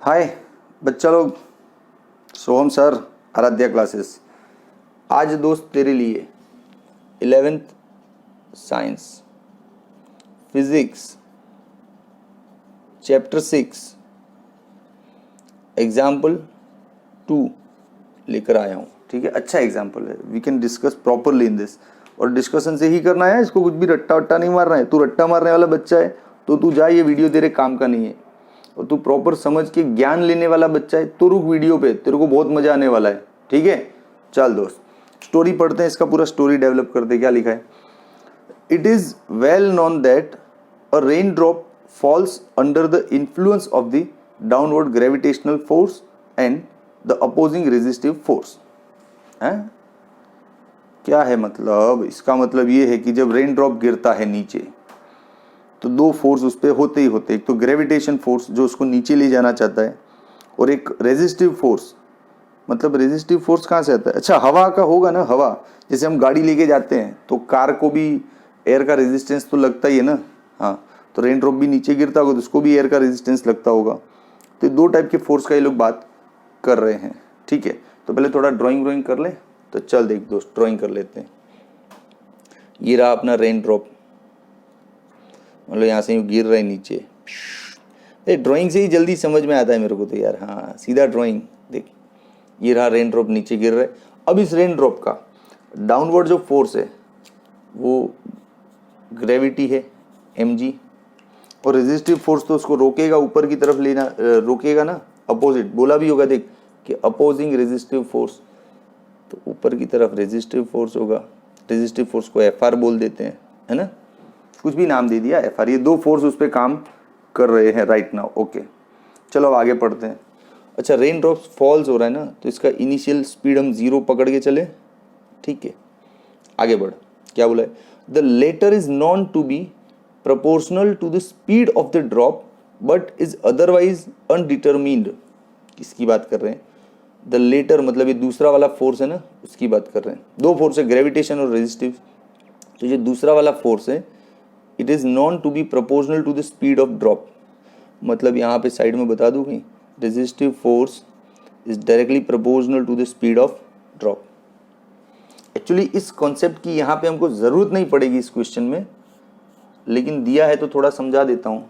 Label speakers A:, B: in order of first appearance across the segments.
A: हाय बच्चा लोग, सोहम sir, Aaradhya classes. आज दोस्त तेरे लिए 11th science physics chapter 6 example 2 लेकर आया हूँ। ठीक है, अच्छा एग्जाम्पल है, we can discuss properly in this. और डिस्कशन से ही करना है, इसको कुछ भी रट्टा वट्टा नहीं मारना है। तू रट्टा मारने वाला बच्चा है तो तू जा, ये वीडियो तेरे काम का नहीं है। और तू प्रॉपर समझ के ज्ञान लेने वाला बच्चा है तो रुक वीडियो पे, तेरे को बहुत मजा आने वाला है। ठीक है, चल दोस्त स्टोरी पढ़ते हैं, इसका पूरा स्टोरी डेवलप करते हैं। क्या लिखा है? It is well known that a rain drop falls under the influence of the downward gravitational force and the opposing resistive force. है क्या है मतलब? इसका मतलब ये है कि जब रेन ड्रॉप गिरता है नीचे तो दो फोर्स उस पर होते ही होते। एक तो ग्रेविटेशन फोर्स जो उसको नीचे ले जाना चाहता है, और एक रेजिस्टिव फोर्स। मतलब रेजिस्टिव फोर्स कहाँ से आता है? अच्छा, हवा का होगा ना। हवा, जैसे हम गाड़ी लेके जाते हैं तो कार को भी एयर का रेजिस्टेंस तो लगता ही है ना। हाँ, तो रेन ड्रॉप भी नीचे गिरता होगा तो उसको भी एयर का रेजिस्टेंस लगता होगा। तो दो टाइप के फोर्स का ये लोग बात कर रहे हैं। ठीक है, तो पहले थोड़ा ड्राइंग कर ले। तो चल देख दोस्त, ड्राइंग कर लेते हैं। ये रहा अपना रेन ड्रॉप, मतलब यहाँ से गिर रहा है नीचे। ड्राइंग से ही जल्दी समझ में आता है मेरे को तो यार। हाँ, सीधा ड्राइंग देख। ये रहा रेन ड्रॉप नीचे गिर रहा है। अब इस रेन ड्रॉप का डाउनवर्ड जो फोर्स है वो ग्रेविटी है mg, और रेजिस्टिव फोर्स तो उसको रोकेगा, ऊपर की तरफ लेना रोकेगा ना। अपोजिट बोला भी होगा देख कि अपोजिंग रेजिस्टिव फोर्स, तो ऊपर की तरफ रेजिस्टिव फोर्स होगा। रेजिस्टिव फोर्स को Fr बोल देते हैं, है ना। कुछ भी नाम दे दिया Fr। ये दो फोर्स उस पर काम कर रहे हैं राइट नाउ। ओके, चलो अब आगे पढ़ते हैं। अच्छा, रेन ड्रॉप्स फॉल्स हो रहा है ना, तो इसका इनिशियल स्पीड हम 0 पकड़ के चले। ठीक है, आगे बढ़। क्या बोला है? The latter is known to be proportional to the speed of the drop but is otherwise undetermined. किसकी बात कर रहे हैं? द लेटर मतलब ये दूसरा वाला फोर्स है ना, उसकी बात कर रहे हैं। दो फोर्स है, ग्रेविटेशन और रेजिस्टिव। तो ये दूसरा वाला फोर्स है, it is known to be proportional to the speed of drop. मतलब यहाँ पे साइड में बता दूँ कि resistive force is directly proportional to the speed of drop. Actually इस कॉन्सेप्ट की यहाँ पे हमको ज़रूरत नहीं पड़ेगी इस क्वेश्चन में, लेकिन दिया है तो थोड़ा समझा देता हूँ।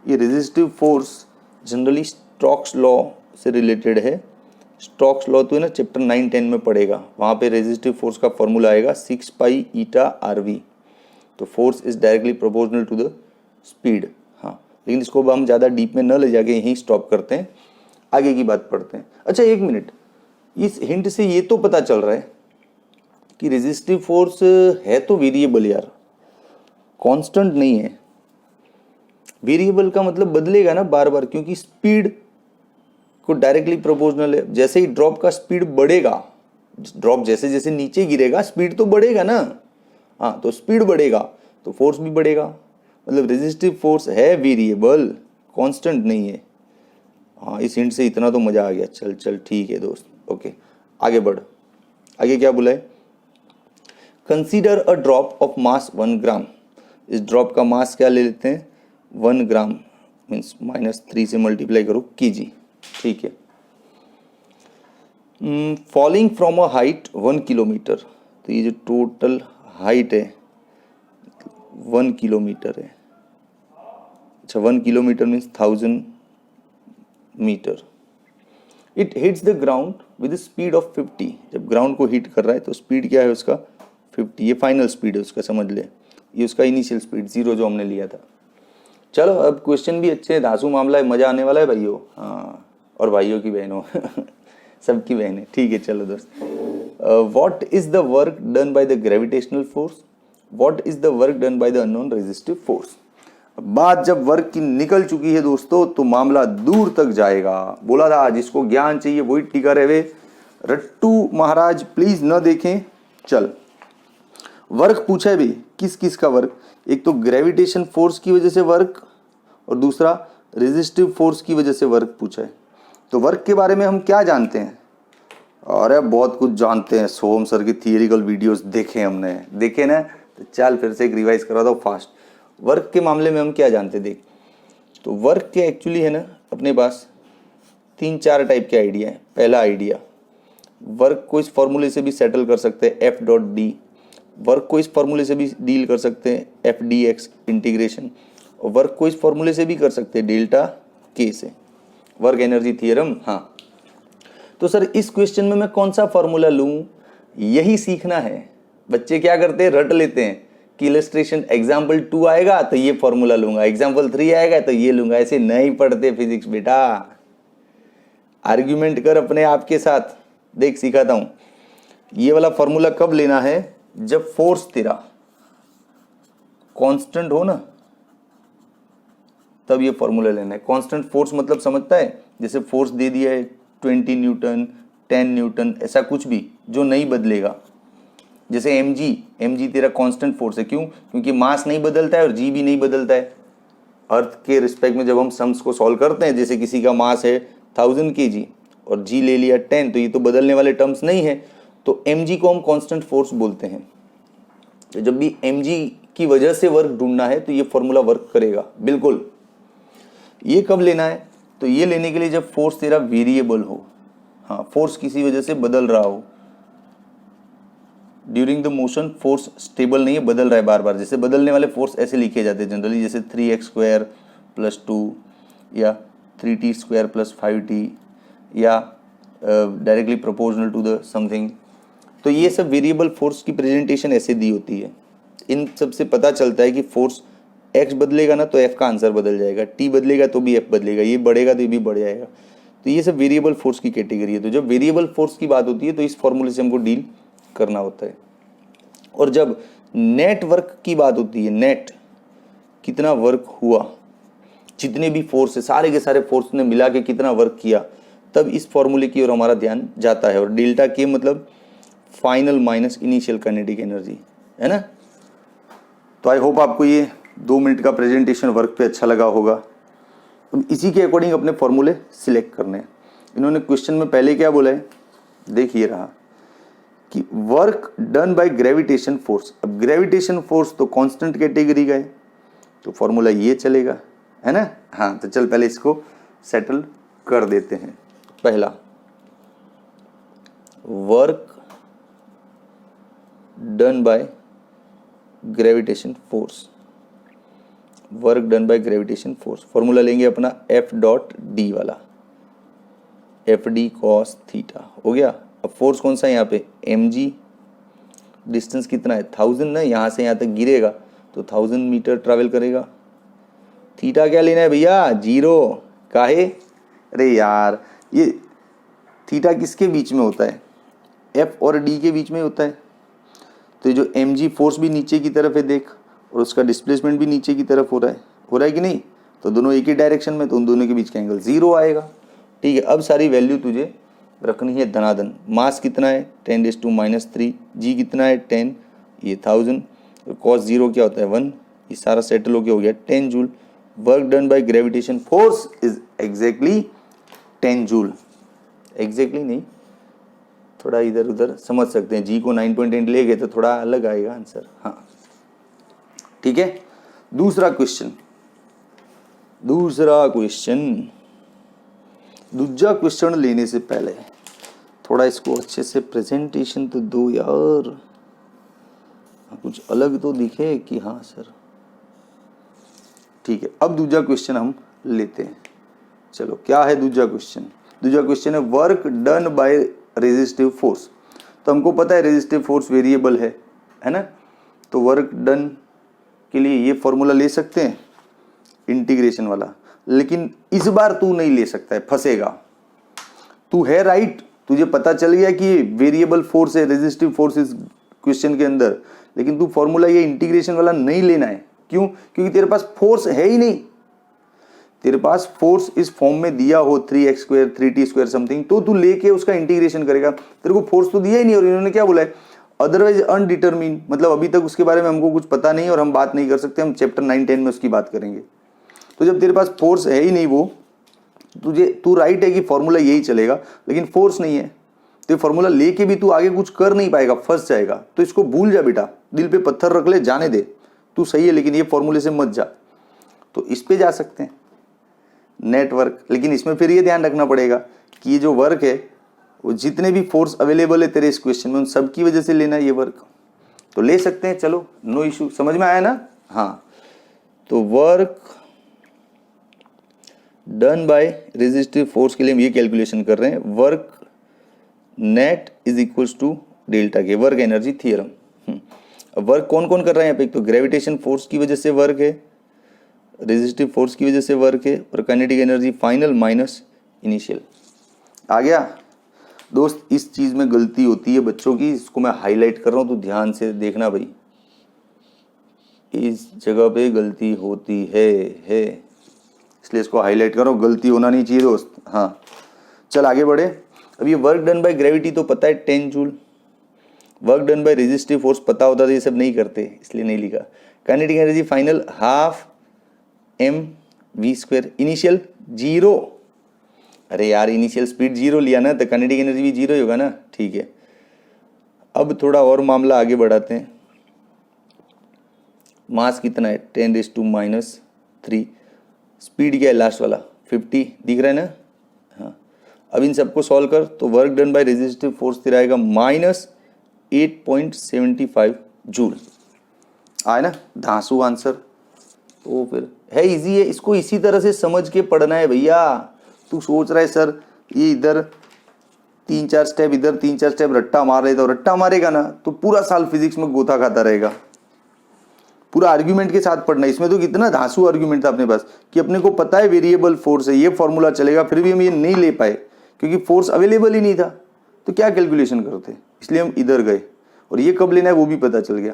A: ये resistive force generally Stokes law से रिलेटेड है। स्टोक्स लॉ तो है ना, चैप्टर 9-10 में पढ़ेगा। वहाँ पे रेजिस्टिव फोर्स का फॉर्मूला आएगा 6 पाई ईटा RV। तो force is directly proportional to the speed. हाँ, लेकिन इसको हम ज़्यादा डीप में न ले जाके यहीं स्टॉप करते हैं, आगे की बात पढ़ते हैं। अच्छा, एक मिनट, इस हिंट से ये तो पता चल रहा है कि रेजिस्टिव फोर्स है तो वेरिएबल यार, कांस्टेंट नहीं है। वेरिएबल का मतलब बदलेगा ना बार बार, क्योंकि स्पीड को डायरेक्टली प्रोपोर्शनल है। जैसे ही ड्रॉप का स्पीड बढ़ेगा, ड्रॉप जैसे जैसे नीचे गिरेगा स्पीड तो बढ़ेगा ना। हाँ, तो स्पीड बढ़ेगा तो फोर्स भी बढ़ेगा। मतलब रेजिस्टिव फोर्स है वेरिएबल, कांस्टेंट नहीं है। हाँ, इस हिंट से इतना तो मजा आ गया। चल चल ठीक है दोस्त, ओके आगे बढ़। आगे क्या बोला है? Consider a drop of mass 1 ग्राम। इस ड्रॉप का मास क्या ले लेते हैं? 1 ग्राम, मीन्स -3 से मल्टीप्लाई करो kg। ठीक है, falling from a height 1 kilometre. तो ये जो टोटल हाइट है 1 किलोमीटर है। अच्छा, 1 kilometre means 1000 metre. It hits the ground with speed of 50। जब ग्राउंड को हिट कर रहा है तो स्पीड क्या है उसका? 50। ये फाइनल स्पीड है उसका, समझ ले। ये उसका इनिशियल स्पीड 0 जो हमने लिया था। चलो, अब क्वेश्चन भी अच्छे हैं, धांसू मामला है, मजा आने वाला है भाइयों। हाँ, और भाइयों की बहनों सबकी बहनें। ठीक है, चलो दोस्त। What is the work done by the gravitational force? What is the work done by the unknown resistive force? बात जब वर्क की निकल चुकी है दोस्तों तो मामला दूर तक जाएगा। बोला था जिसको ज्ञान चाहिए वही टिका रहे। रट्टू महाराज प्लीज न देखें। चल, वर्क पूछा है भी, किस किस का वर्क? एक तो ग्रेविटेशन फोर्स की वजह से वर्क, और दूसरा रेजिस्टिव फोर्स की वजह से वर्क पूछा है। तो वर्क के बारे में हम क्या जानते हैं? अरे बहुत कुछ जानते हैं। सोहम सर की थियरिकल वीडियोस देखे हमने, देखे ना, तो चल फिर से एक रिवाइज करा दो फास्ट। वर्क के मामले में हम क्या जानते हैं देख। तो वर्क के एक्चुअली है ना अपने पास तीन चार टाइप के आइडिया हैं। पहला आइडिया, वर्क को इस फॉर्मूले से भी सेटल कर सकते हैं, एफ डॉट डी। वर्क को इस फॉर्मूले से भी डील कर सकते हैं, एफ डी एक्स इंटीग्रेशन। और वर्क को इस फॉर्मूले से भी कर सकते हैं, डेल्टा के से, वर्क एनर्जी थियरम। हाँ, तो सर इस क्वेश्चन में मैं कौन सा फॉर्मूला लूँ, यही सीखना है। बच्चे क्या करते हैं, रट लेते हैं कि इलस्ट्रेशन एग्जाम्पल 2 आएगा तो ये फॉर्मूला लूंगा, एग्जाम्पल 3 आएगा तो ये लूंगा। ऐसे नहीं पढ़ते फिजिक्स बेटा। आर्ग्यूमेंट कर अपने आप के साथ। देख सिखाता हूं, ये वाला फॉर्मूला कब लेना है, जब फोर्स तेरा कांस्टेंट हो ना, तब ये फॉर्मूला लेना है। कांस्टेंट फोर्स मतलब समझता है, जैसे फोर्स दे दिया है 20 न्यूटन, 10 न्यूटन, ऐसा कुछ भी जो नहीं बदलेगा। जैसे mg तेरा कांस्टेंट फोर्स है। क्यों? क्योंकि मास नहीं बदलता है और जी भी नहीं बदलता है। अर्थ के रिस्पेक्ट में जब हम सम्स को सॉल्व करते हैं, जैसे किसी का मास है 1000 kg और जी ले लिया 10, तो ये तो बदलने वाले टर्म्स नहीं है, तो mg को हम कांस्टेंट फोर्स बोलते हैं। तो जब भी mg की वजह से वर्क ढूंढना है तो ये फॉर्मूला वर्क करेगा बिल्कुल। ये कब लेना है, तो ये लेने के लिए जब फोर्स तेरा वेरिएबल हो। हाँ, फोर्स किसी वजह से बदल रहा हो। During the motion force stable नहीं है, बदल रहा है बार बार। जैसे बदलने वाले फोर्स ऐसे लिखे जाते हैं जनरली, जैसे 3x² + 2 या 3t² + 5t या directly proportional to the something. तो ये सब वेरिएबल फोर्स की प्रेजेंटेशन ऐसे दी होती है। इन सब से पता चलता है कि फोर्स x बदलेगा ना तो f का आंसर बदल जाएगा, t बदलेगा तो भी f बदलेगा, ये बढ़ेगा तो ये भी बढ़ जाएगा। तो ये सब वेरिएबल फोर्स की कैटेगरी है। तो जब वेरिएबल फोर्स की बात होती है तो इस फॉर्मूले से हमको डील करना होता है। और जब नेट वर्क की बात होती है, नेट कितना वर्क हुआ, जितने भी फोर्स है सारे के सारे फोर्स ने मिला के कितना वर्क किया, तब इस फॉर्मूले की ओर हमारा ध्यान जाता है। और डेल्टा के मतलब final minus initial kinetic energy, है ना। तो आई होप आपको ये 2 मिनट का प्रेजेंटेशन वर्क पे अच्छा लगा होगा। अब इसी के अकॉर्डिंग अपने फॉर्मूले सिलेक्ट करने हैं। इन्होंने क्वेश्चन में पहले क्या बोला है, देखिए रहा कि work done bye gravitation force. अब ग्रेविटेशन फोर्स तो कांस्टेंट कैटेगरी का है, तो फॉर्मूला ये चलेगा, है ना। हाँ, तो चल पहले इसको सेटल कर देते हैं। पहला, work done bye gravitation force, work done bye gravitation force. Formula लेंगे अपना एफ डॉट डी वाला, एफ डी कॉस थीटा हो गया। अब फोर्स कौन सा है यहाँ पे, mg, डिस्टेंस कितना है 1000 ना, यहाँ से यहाँ तक गिरेगा तो 1000 मीटर ट्रैवल करेगा। थीटा क्या लेना है भैया, 0। काहे, अरे यार ये थीटा किसके बीच में होता है, f और d के बीच में होता है। तो ये जो mg फोर्स भी नीचे की तरफ है देख, और उसका डिस्प्लेसमेंट भी नीचे की तरफ हो रहा है कि नहीं, तो दोनों एक ही डायरेक्शन में, तो उन दोनों के बीच का एंगल 0 आएगा। ठीक है, अब सारी वैल्यू तुझे रखनी है धनाधन। मास कितना है 10⁻³ जी कितना है 10, ये 1000, cos 0 क्या होता है 1, ये सारा सेटल हो गया 10 joule. Work done bye gravitation force is exactly 10 joule. Exactly नहीं, थोड़ा इधर उधर समझ सकते हैं, जी को 9.8 ले गए तो थोड़ा अलग आएगा आंसर। हाँ ठीक है, दूसरा क्वेश्चन दूसरा क्वेश्चन लेने से पहले थोड़ा इसको अच्छे से प्रेजेंटेशन तो दो यार, कुछ अलग तो दिखे कि हाँ सर। ठीक है, अब दूसरा क्वेश्चन हम लेते हैं। चलो क्या है दूसरा क्वेश्चन, दूसरा क्वेश्चन है work done by resistive force. तो हमको पता है रेजिस्टिव फोर्स वेरिएबल है ना, तो वर्क डन के लिए ये फॉर्मूला ले सकते हैं इंटीग्रेशन वाला, लेकिन इस बार तू नहीं ले सकता है, फंसेगा। तू है राइट, तुझे पता चल गया कि ये वेरिएबल फोर्स है, रेजिस्टिव फोर्स इस क्वेश्चन के अंदर, लेकिन तू फॉर्मूला ये इंटीग्रेशन वाला नहीं लेना है। क्यों? क्योंकि तेरे पास फोर्स है ही नहीं। तेरे पास फोर्स इस फॉर्म में दिया हो 3x² 3t² समथिंग, तो तू लेके उसका इंटीग्रेशन करेगा। तेरे को फोर्स तो दिया ही नहीं, और इन्होंने क्या बोला है, अदरवाइज अनडिटरमिन, मतलब अभी तक उसके बारे में हमको कुछ पता नहीं और हम बात नहीं कर सकते, हम चैप्टर 9-10 में उसकी बात करेंगे। तो जब तेरे पास फोर्स है ही नहीं, वो तू राइट है कि फॉर्मूला यही चलेगा, लेकिन फोर्स नहीं है, तो फॉर्मूला लेके भी तू आगे कुछ कर नहीं पाएगा, फंस जाएगा। तो इसको भूल जा बेटा, दिल पे पत्थर रख ले, जाने दे, तू सही है लेकिन ये फॉर्मूले से मत जा। तो इस पे जा सकते हैं नेटवर्क, लेकिन इसमें फिर ये ध्यान रखना पड़ेगा कि ये जो वर्क है वो जितने भी फोर्स अवेलेबल है तेरे इस क्वेश्चन में उन सब की वजह से लेना है ये वर्क, तो ले सकते हैं, चलो नो इशू। समझ में आया ना? हाँ, तो work done by resistive force के लिए हम ये कैलकुलेशन कर रहे हैं, work net is equals to delta K, work energy theorem. अब वर्क कौन कौन कर रहा है यहाँ पे? एक तो ग्रेविटेशन फोर्स की वजह से वर्क है, रेजिस्टिव फोर्स की वजह से वर्क है, और kinetic energy final minus initial. आ गया दोस्त? इस चीज में गलती होती है बच्चों की, इसको मैं हाईलाइट कर रहा हूं तो ध्यान से देखना भाई, इस जगह पे गलती होती है इसलिए इसको हाईलाइट कर रहा हूं, गलती होना नहीं चाहिए दोस्त। हाँ चल आगे बढ़े। अब ये वर्क डन बाय ग्रेविटी तो पता है 10 joule, work done by resistive force पता होता तो ये सब नहीं करते, इसलिए नहीं लिखा। Kinetic energy final half mv², initial 0। अरे यार इनिशियल स्पीड 0 लिया ना, तो काइनेटिक एनर्जी भी 0 ही होगा ना, ठीक है। अब थोड़ा और मामला आगे बढ़ाते हैं। मास कितना है? 10⁻⁻3। स्पीड क्या है लास्ट वाला? 50, दिख रहा है ना? हाँ, अब इन सबको सॉल्व कर, तो work done by resistive force तेरा आएगा -8.75 जूल। आए ना धांसू आंसर? तो फिर है इजी है, इसको इसी तरह से समझ के पढ़ना है भैया। तू सोच रहा है सर ये इधर 3-4 स्टेप, इधर 3-4 स्टेप रट्टा मार रहे, तो रट्टा मारेगा ना तो पूरा साल फिजिक्स में गोता खाता रहेगा। पूरा आर्ग्यूमेंट के साथ पढ़ना। इसमें तो कितना धांसू आर्ग्यूमेंट था अपने पास कि अपने को पता है वेरिएबल फोर्स है, ये फॉर्मूला चलेगा, फिर भी हम ये नहीं ले पाए क्योंकि फोर्स अवेलेबल ही नहीं था। तो क्या कैलकुलेशन करते, इसलिए हम इधर गए, और ये कब लेना है वो भी पता चल गया।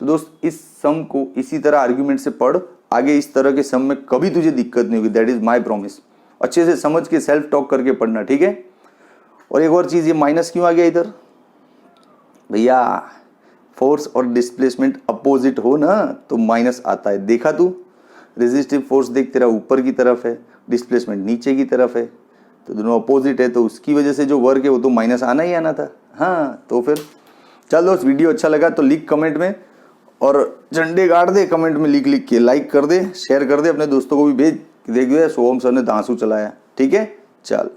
A: तो दोस्त इस सम को इसी तरह आर्ग्यूमेंट से पढ़, आगे इस तरह के सम में कभी तुझे दिक्कत नहीं होगी, दैट इज माय प्रॉमिस। अच्छे से समझ के सेल्फ टॉक करके पढ़ना, ठीक है। और एक और चीज, ये माइनस क्यों आ गया इधर भैया? फोर्स और डिस्प्लेसमेंट अपोजिट हो ना तो माइनस आता है। देखा तू? रेजिस्टिव फोर्स देख तेरा ऊपर की तरफ है, डिस्प्लेसमेंट नीचे की तरफ है, तो दोनों अपोजिट है, तो उसकी वजह से जो वर्क है वो तो माइनस आना ही आना था। हाँ तो फिर चल दोस्त, वीडियो अच्छा लगा तो लिख कमेंट में, और झंडे गाड़ दे कमेंट में, लिख लिख के लाइक कर दे, शेयर कर दे, अपने दोस्तों को भी भेज, देख दे सोहम सर ने धांसू चलाया, ठीक है। चल।